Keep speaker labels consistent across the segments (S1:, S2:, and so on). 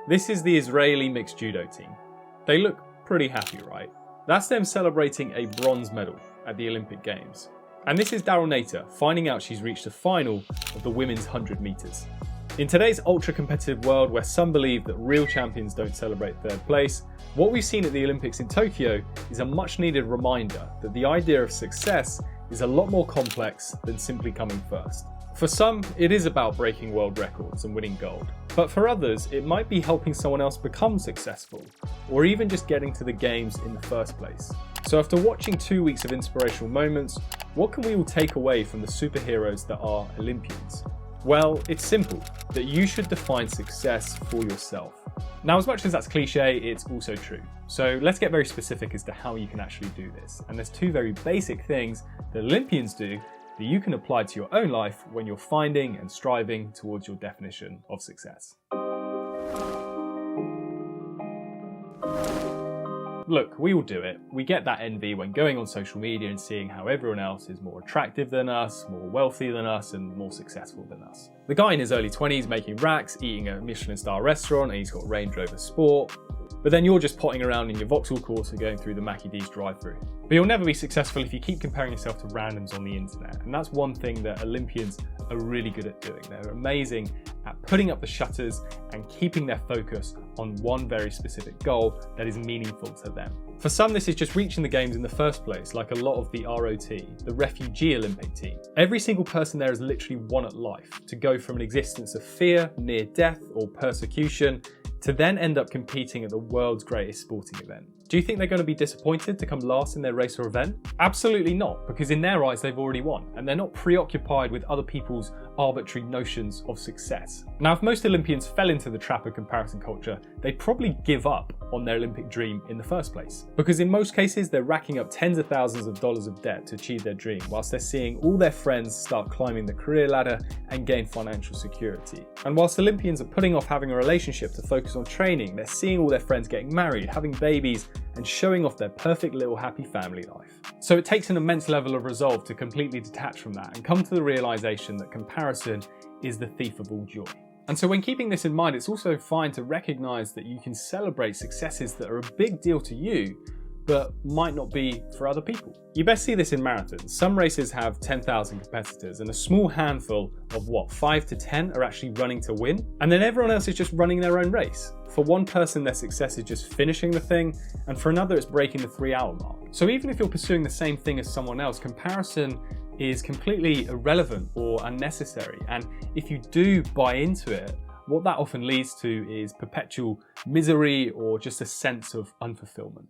S1: This is the Israeli mixed judo team. They look pretty happy, right? That's them celebrating a bronze medal at the Olympic Games. And this is Daryl Nater finding out she's reached the final of the women's 100 meters. In today's ultra-competitive world where some believe that real champions don't celebrate third place, what we've seen at the Olympics in Tokyo is a much-needed reminder that the idea of success is a lot more complex than simply coming first. For some, it is about breaking world records and winning gold. But for others, it might be helping someone else become successful, or even just getting to the games in the first place. So after watching 2 weeks of inspirational moments, what can we all take away from the superheroes that are Olympians? Well, it's simple, that you should define success for yourself. Now, as much as that's cliche, it's also true. So let's get very specific as to how you can actually do this. And there's two very basic things that Olympians do that you can apply to your own life when you're finding and striving towards your definition of success. Look, we all do it. We get that envy when going on social media and seeing how everyone else is more attractive than us, more wealthy than us, and more successful than us. The guy in his early 20s making racks, eating at a Michelin-star restaurant, and he's got Range Rover Sport. But then you're just potting around in your Vauxhall Corsa going through the Mackie D's drive-thru. But you'll never be successful if you keep comparing yourself to randoms on the internet. And that's one thing that Olympians are really good at doing. They're amazing at putting up the shutters and keeping their focus on one very specific goal that is meaningful to them. For some, this is just reaching the games in the first place, like a lot of the ROT, the Refugee Olympic team. Every single person there is literally won at life, to go from an existence of fear, near death, or persecution, to then end up competing at the world's greatest sporting event. Do you think they're going to be disappointed to come last in their race or event? Absolutely not, because in their eyes they've already won, and they're not preoccupied with other people's arbitrary notions of success. Now, if most Olympians fell into the trap of comparison culture, they'd probably give up on their Olympic dream in the first place. Because in most cases, they're racking up tens of thousands of dollars of debt to achieve their dream, whilst they're seeing all their friends start climbing the career ladder and gain financial security. And whilst Olympians are putting off having a relationship to focus on training, they're seeing all their friends getting married, having babies, and showing off their perfect little happy family life. So it takes an immense level of resolve to completely detach from that and come to the realization that comparison is the thief of all joy. And so when keeping this in mind, it's also fine to recognize that you can celebrate successes that are a big deal to you, but might not be for other people. You best see this in marathons. Some races have 10,000 competitors and a small handful of 5 to 10 are actually running to win. And then everyone else is just running their own race. For one person, their success is just finishing the thing, and for another, it's breaking the 3-hour mark. So even if you're pursuing the same thing as someone else, comparison is completely irrelevant or unnecessary. And if you do buy into it, what that often leads to is perpetual misery or just a sense of unfulfillment.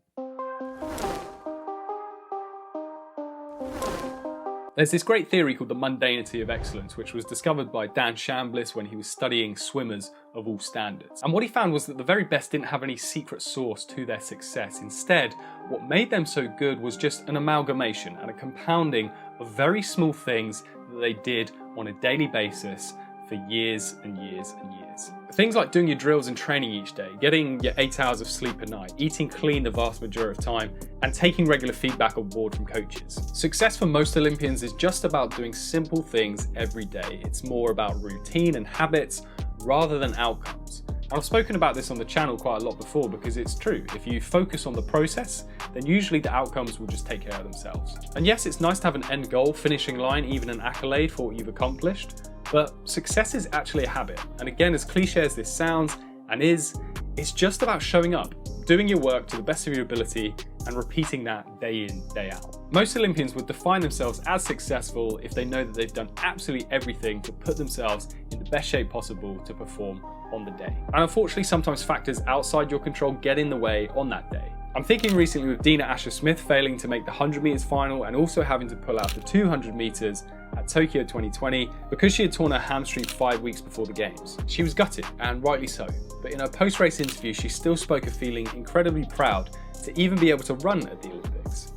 S1: There's this great theory called the mundanity of excellence, which was discovered by Dan Chambliss when he was studying swimmers of all standards. And what he found was that the very best didn't have any secret source to their success. Instead, what made them so good was just an amalgamation and a compounding of very small things that they did on a daily basis for years and years and years. Things like doing your drills and training each day, getting your 8 hours of sleep a night, eating clean the vast majority of time, and taking regular feedback on board from coaches. Success for most Olympians is just about doing simple things every day. It's more about routine and habits rather than outcomes. And I've spoken about this on the channel quite a lot before because it's true. If you focus on the process, then usually the outcomes will just take care of themselves. And yes, it's nice to have an end goal, finishing line, even an accolade for what you've accomplished. But success is actually a habit. And again, as cliche as this sounds and is, it's just about showing up, doing your work to the best of your ability and repeating that day in, day out. Most Olympians would define themselves as successful if they know that they've done absolutely everything to put themselves in the best shape possible to perform on the day. And unfortunately, sometimes factors outside your control get in the way on that day. I'm thinking recently with Dina Asher-Smith failing to make the 100 meters final and also having to pull out the 200 meters at Tokyo 2020 because she had torn her hamstring 5 weeks before the games. She was gutted, and rightly so, but in her post-race interview she still spoke of feeling incredibly proud to even be able to run at the Olympics.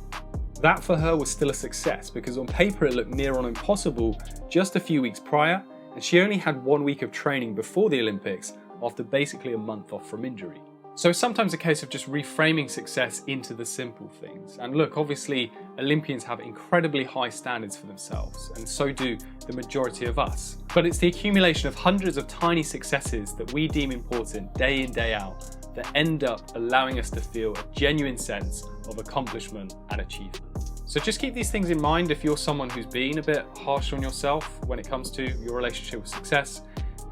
S1: That for her was still a success because on paper it looked near on impossible just a few weeks prior, and she only had 1 week of training before the Olympics after basically a month off from injury. So it's sometimes a case of just reframing success into the simple things. And look, obviously, Olympians have incredibly high standards for themselves, and so do the majority of us. But it's the accumulation of hundreds of tiny successes that we deem important day in, day out, that end up allowing us to feel a genuine sense of accomplishment and achievement. So just keep these things in mind if you're someone who's been a bit harsh on yourself when it comes to your relationship with success.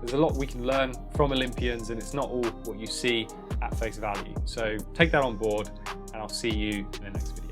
S1: There's a lot we can learn from Olympians, and it's not all what you see at face value. So take that on board, and I'll see you in the next video.